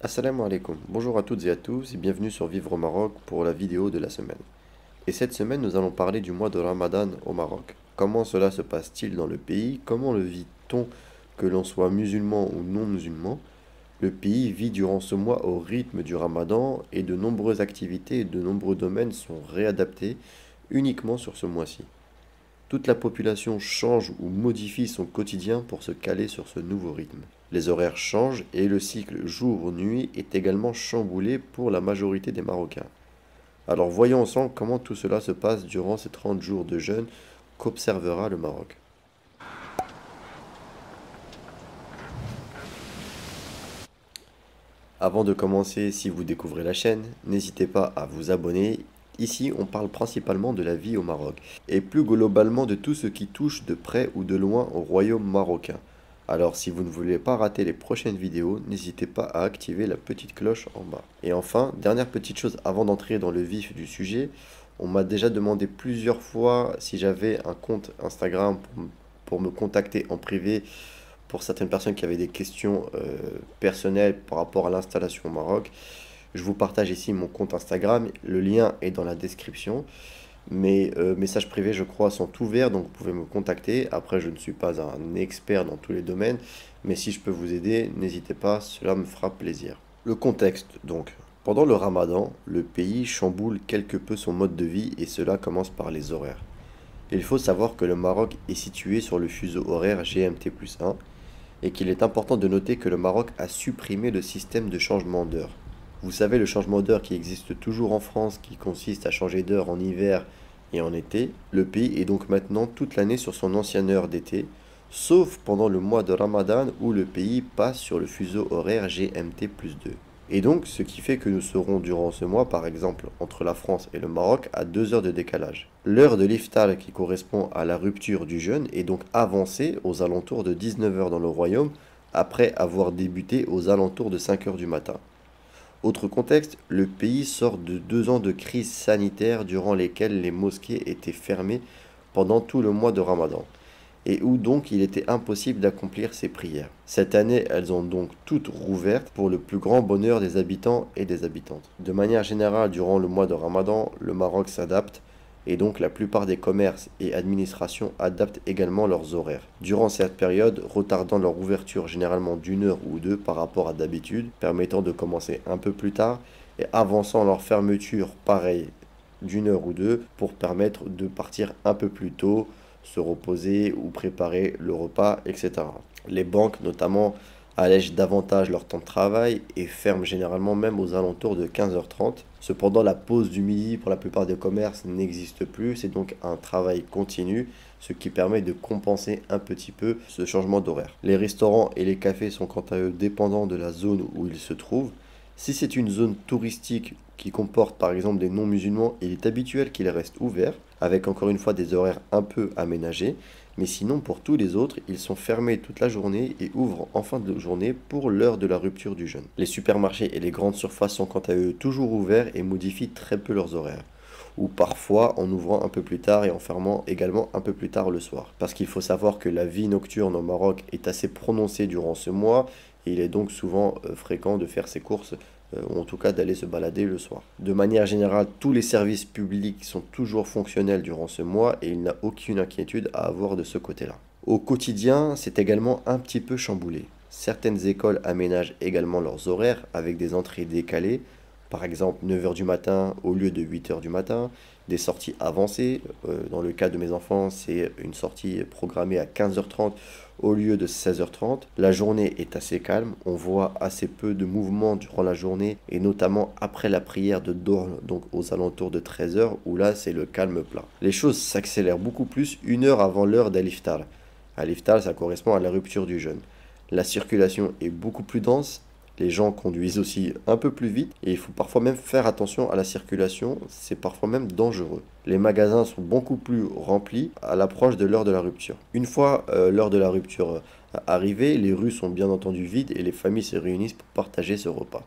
Assalamu alaikum, bonjour à toutes et à tous et bienvenue sur Vivre au Maroc pour la vidéo de la semaine. Et cette semaine, nous allons parler du mois de Ramadan au Maroc. Comment cela se passe-t-il dans le pays? Comment le vit-on, que l'on soit musulman ou non musulman? Le pays vit durant ce mois au rythme du Ramadan et de nombreuses activités et de nombreux domaines sont réadaptés uniquement sur ce mois-ci. Toute la population change ou modifie son quotidien pour se caler sur ce nouveau rythme. Les horaires changent et le cycle jour-nuit est également chamboulé pour la majorité des Marocains. Alors voyons ensemble comment tout cela se passe durant ces 30 jours de jeûne qu'observera le Maroc. Avant de commencer, si vous découvrez la chaîne, n'hésitez pas à vous abonner. Ici, on parle principalement de la vie au Maroc, et plus globalement de tout ce qui touche de près ou de loin au royaume marocain. Alors si vous ne voulez pas rater les prochaines vidéos, n'hésitez pas à activer la petite cloche en bas. Et enfin, dernière petite chose avant d'entrer dans le vif du sujet, on m'a déjà demandé plusieurs fois si j'avais un compte Instagram pour me contacter en privé pour certaines personnes qui avaient des questions personnelles par rapport à l'installation au Maroc. Je vous partage ici mon compte Instagram, le lien est dans la description. Mes messages privés, je crois, sont ouverts, donc vous pouvez me contacter. Après, je ne suis pas un expert dans tous les domaines, mais si je peux vous aider, n'hésitez pas, cela me fera plaisir. Le contexte, donc. Pendant le Ramadan, le pays chamboule quelque peu son mode de vie et cela commence par les horaires. Il faut savoir que le Maroc est situé sur le fuseau horaire GMT+1 et qu'il est important de noter que le Maroc a supprimé le système de changement d'heure. Vous savez, le changement d'heure qui existe toujours en France, qui consiste à changer d'heure en hiver et en été, le pays est donc maintenant toute l'année sur son ancienne heure d'été, sauf pendant le mois de Ramadan où le pays passe sur le fuseau horaire GMT+2. Et donc, ce qui fait que nous serons durant ce mois, par exemple, entre la France et le Maroc, à 2 heures de décalage. L'heure de l'iftar qui correspond à la rupture du jeûne est donc avancée aux alentours de 19 heures dans le royaume, après avoir débuté aux alentours de 5 heures du matin. Autre contexte, le pays sort de 2 ans de crise sanitaire durant lesquelles les mosquées étaient fermées pendant tout le mois de Ramadan, et où donc il était impossible d'accomplir ses prières. Cette année, elles ont donc toutes rouvertes pour le plus grand bonheur des habitants et des habitantes. De manière générale, durant le mois de Ramadan, le Maroc s'adapte, et donc la plupart des commerces et administrations adaptent également leurs horaires. Durant cette période, retardant leur ouverture généralement d'une heure ou deux par rapport à d'habitude, permettant de commencer un peu plus tard, et avançant leur fermeture pareil d'une heure ou deux pour permettre de partir un peu plus tôt, se reposer ou préparer le repas, etc. Les banques notamment allègent davantage leur temps de travail et ferment généralement même aux alentours de 15h30. Cependant, la pause du midi pour la plupart des commerces n'existe plus, c'est donc un travail continu, ce qui permet de compenser un petit peu ce changement d'horaire. Les restaurants et les cafés sont quant à eux dépendants de la zone où ils se trouvent. Si c'est une zone touristique qui comporte par exemple des non-musulmans, il est habituel qu'ils restent ouverts, avec encore une fois des horaires un peu aménagés, mais sinon pour tous les autres, ils sont fermés toute la journée et ouvrent en fin de journée pour l'heure de la rupture du jeûne. Les supermarchés et les grandes surfaces sont quant à eux toujours ouverts et modifient très peu leurs horaires, ou parfois en ouvrant un peu plus tard et en fermant également un peu plus tard le soir. Parce qu'il faut savoir que la vie nocturne au Maroc est assez prononcée durant ce mois, et il est donc souvent fréquent de faire ses courses ou en tout cas d'aller se balader le soir. De manière générale, tous les services publics sont toujours fonctionnels durant ce mois et il n'y a aucune inquiétude à avoir de ce côté-là. Au quotidien, c'est également un petit peu chamboulé. Certaines écoles aménagent également leurs horaires avec des entrées décalées, par exemple 9 heures du matin au lieu de 8 heures du matin, des sorties avancées. Dans le cas de mes enfants, c'est une sortie programmée à 15h30 au lieu de 16h30. La journée est assez calme, on voit assez peu de mouvements durant la journée et notamment après la prière de Dohr, donc aux alentours de 13h où là c'est le calme plat. Les choses s'accélèrent beaucoup plus une heure avant l'heure d'Al-Iftar. Al-Iftar, ça correspond à la rupture du jeûne. La circulation est beaucoup plus dense. Les gens conduisent aussi un peu plus vite et il faut parfois même faire attention à la circulation, c'est parfois même dangereux. Les magasins sont beaucoup plus remplis à l'approche de l'heure de la rupture. Une fois l'heure de la rupture arrivée, les rues sont bien entendu vides et les familles se réunissent pour partager ce repas.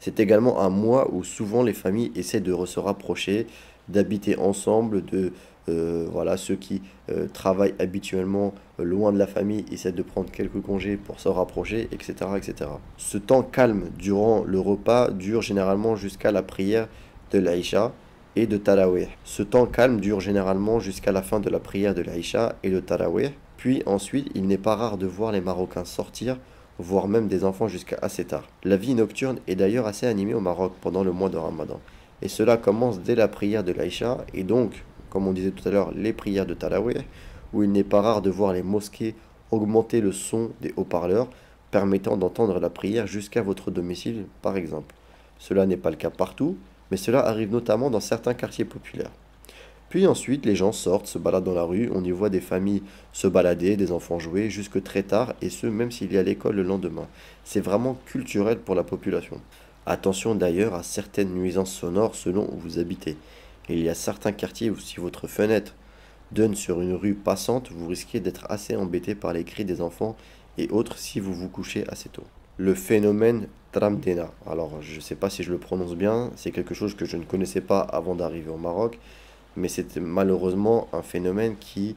C'est également un mois où souvent les familles essaient de se rapprocher, d'habiter ensemble, de Voilà, ceux qui travaillent habituellement loin de la famille essaient de prendre quelques congés pour se rapprocher, etc., etc. Ce temps calme durant le repas dure généralement jusqu'à la prière de l'Aïcha et de Tarawih. Ce temps calme dure généralement jusqu'à la fin de la prière de l'Aïcha et de Tarawih. Puis ensuite, il n'est pas rare de voir les Marocains sortir, voire même des enfants jusqu'à assez tard. La vie nocturne est d'ailleurs assez animée au Maroc pendant le mois de Ramadan. Et cela commence dès la prière de l'Aïcha et donc, comme on disait tout à l'heure, les prières de Tarawih, où il n'est pas rare de voir les mosquées augmenter le son des haut-parleurs, permettant d'entendre la prière jusqu'à votre domicile, par exemple. Cela n'est pas le cas partout, mais cela arrive notamment dans certains quartiers populaires. Puis ensuite, les gens sortent, se baladent dans la rue, on y voit des familles se balader, des enfants jouer, jusque très tard, et ce, même s'il est à l'école le lendemain. C'est vraiment culturel pour la population. Attention d'ailleurs à certaines nuisances sonores selon où vous habitez. Il y a certains quartiers où si votre fenêtre donne sur une rue passante, vous risquez d'être assez embêté par les cris des enfants et autres si vous vous couchez assez tôt. Le phénomène Tramdena. Alors, je ne sais pas si je le prononce bien, c'est quelque chose que je ne connaissais pas avant d'arriver au Maroc, mais c'est malheureusement un phénomène qui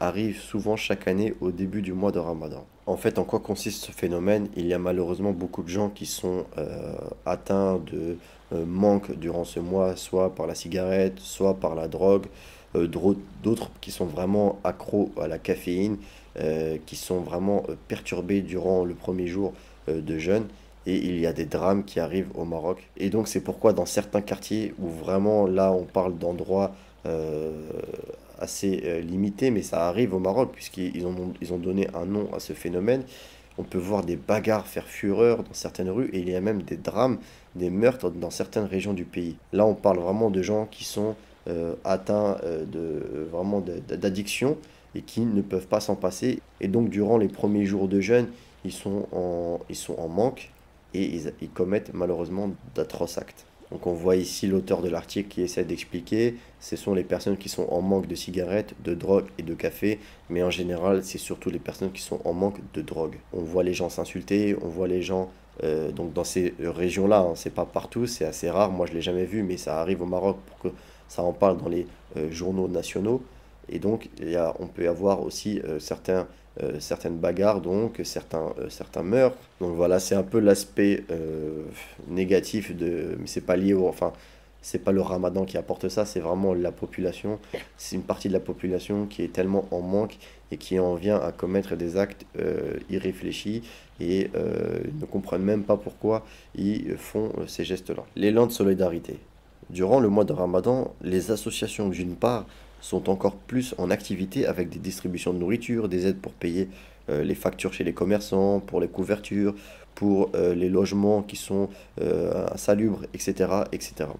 arrive souvent chaque année au début du mois de Ramadan. En fait, en quoi consiste ce phénomène? Il y a malheureusement beaucoup de gens qui sont atteints de manque durant ce mois, soit par la cigarette, soit par la drogue, d'autres qui sont vraiment accros à la caféine, qui sont vraiment perturbés durant le premier jour de jeûne. Et il y a des drames qui arrivent au Maroc. Et donc c'est pourquoi dans certains quartiers où vraiment là on parle d'endroits euh, assez limités, mais ça arrive au Maroc ils ont donné un nom à ce phénomène. On peut voir des bagarres faire fureur dans certaines rues et il y a même des drames, des meurtres dans certaines régions du pays. Là on parle vraiment de gens qui sont atteints vraiment d'addiction et qui ne peuvent pas s'en passer. Et donc durant les premiers jours de jeûne, ils sont en manque et ils commettent malheureusement d'atroces actes. Donc on voit ici l'auteur de l'article qui essaie d'expliquer, ce sont les personnes qui sont en manque de cigarettes, de drogue et de café, mais en général c'est surtout les personnes qui sont en manque de drogue. On voit les gens s'insulter, on voit les gens, donc dans ces régions-là, hein, c'est pas partout, c'est assez rare, moi je l'ai jamais vu, mais ça arrive au Maroc pour que ça en parle dans les journaux nationaux. Et donc on peut avoir aussi certaines bagarres, donc certains meurtres. Donc voilà, c'est un peu l'aspect négatif mais c'est pas lié enfin, c'est pas le Ramadan qui apporte ça, c'est vraiment la population. C'est une partie de la population qui est tellement en manque et qui en vient à commettre des actes irréfléchis et ne comprennent même pas pourquoi ils font ces gestes-là. L'élan de solidarité. Durant le mois de Ramadan, les associations d'une part sont encore plus en activité avec des distributions de nourriture, des aides pour payer les factures chez les commerçants, pour les couvertures, pour les logements qui sont insalubres, etc., etc.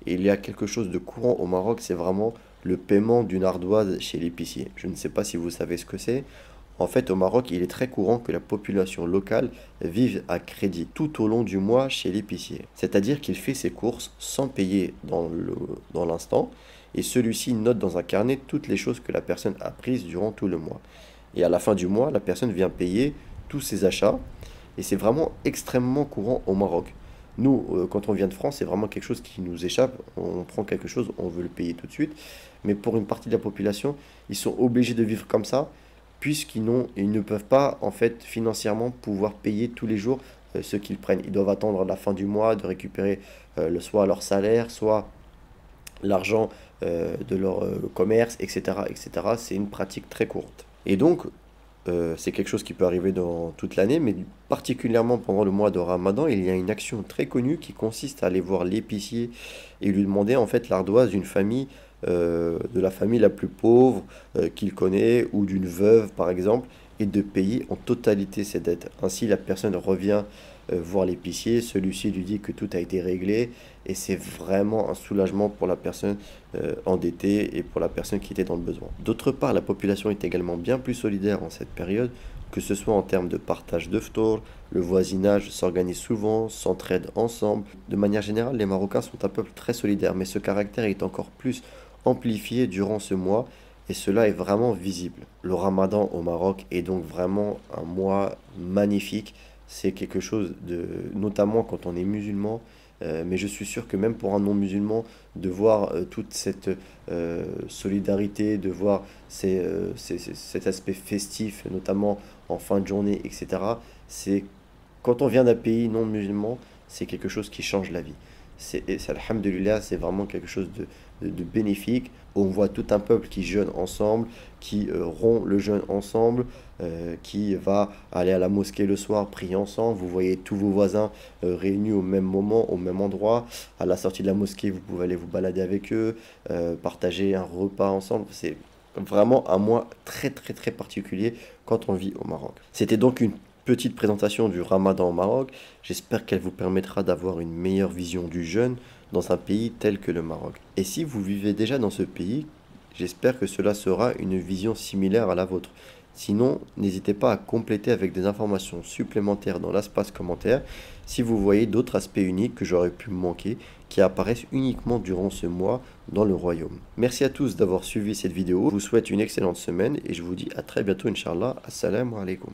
Et il y a quelque chose de courant au Maroc, c'est vraiment le paiement d'une ardoise chez l'épicier. Je ne sais pas si vous savez ce que c'est. En fait, au Maroc, il est très courant que la population locale vive à crédit tout au long du mois chez l'épicier. C'est-à-dire qu'il fait ses courses sans payer dans l'instant et celui-ci note dans un carnet toutes les choses que la personne a prises durant tout le mois. Et à la fin du mois, la personne vient payer tous ses achats et c'est vraiment extrêmement courant au Maroc. Nous, quand on vient de France, c'est vraiment quelque chose qui nous échappe. On prend quelque chose, on veut le payer tout de suite. Mais pour une partie de la population, ils sont obligés de vivre comme ça ils ne peuvent pas, en fait, financièrement, pouvoir payer tous les jours ce qu'ils prennent. Ils doivent attendre la fin du mois de récupérer soit leur salaire, soit l'argent de leur commerce, etc., etc. C'est une pratique très courte. Et donc, c'est quelque chose qui peut arriver dans toute l'année, mais particulièrement pendant le mois de Ramadan, il y a une action très connue qui consiste à aller voir l'épicier et lui demander en fait l'ardoise d'une famille, de la famille la plus pauvre qu'il connaît, ou d'une veuve par exemple, et de payer en totalité ses dettes. Ainsi, la personne revient voir l'épicier, celui-ci lui dit que tout a été réglé, et c'est vraiment un soulagement pour la personne endettée et pour la personne qui était dans le besoin. D'autre part, la population est également bien plus solidaire en cette période, que ce soit en termes de partage de ftour, le voisinage s'organise souvent, s'entraide ensemble. De manière générale, les Marocains sont un peuple très solidaire, mais ce caractère est encore plus amplifié durant ce mois, et cela est vraiment visible. Le Ramadan au Maroc est donc vraiment un mois magnifique. c'est quelque chose de, notamment quand on est musulman, mais je suis sûr que même pour un non-musulman, de voir toute cette solidarité, de voir cet aspect festif, notamment en fin de journée, etc., c'est quand on vient d'un pays non musulman, c'est quelque chose qui change la vie. Alhamdulillah, c'est vraiment quelque chose de bénéfique. On voit tout un peuple qui jeûne ensemble, qui rompt le jeûne ensemble, qui va aller à la mosquée le soir, prier ensemble. Vous voyez tous vos voisins réunis au même moment, au même endroit. À la sortie de la mosquée, vous pouvez aller vous balader avec eux, partager un repas ensemble. C'est vraiment un mois très très très particulier quand on vit au Maroc. C'était donc une petite présentation du Ramadan au Maroc. J'espère qu'elle vous permettra d'avoir une meilleure vision du jeûne dans un pays tel que le Maroc. Et si vous vivez déjà dans ce pays, j'espère que cela sera une vision similaire à la vôtre. Sinon, n'hésitez pas à compléter avec des informations supplémentaires dans l'espace commentaire si vous voyez d'autres aspects uniques que j'aurais pu manquer qui apparaissent uniquement durant ce mois dans le royaume. Merci à tous d'avoir suivi cette vidéo. Je vous souhaite une excellente semaine et je vous dis à très bientôt, Inch'Allah. Assalamu alaikum.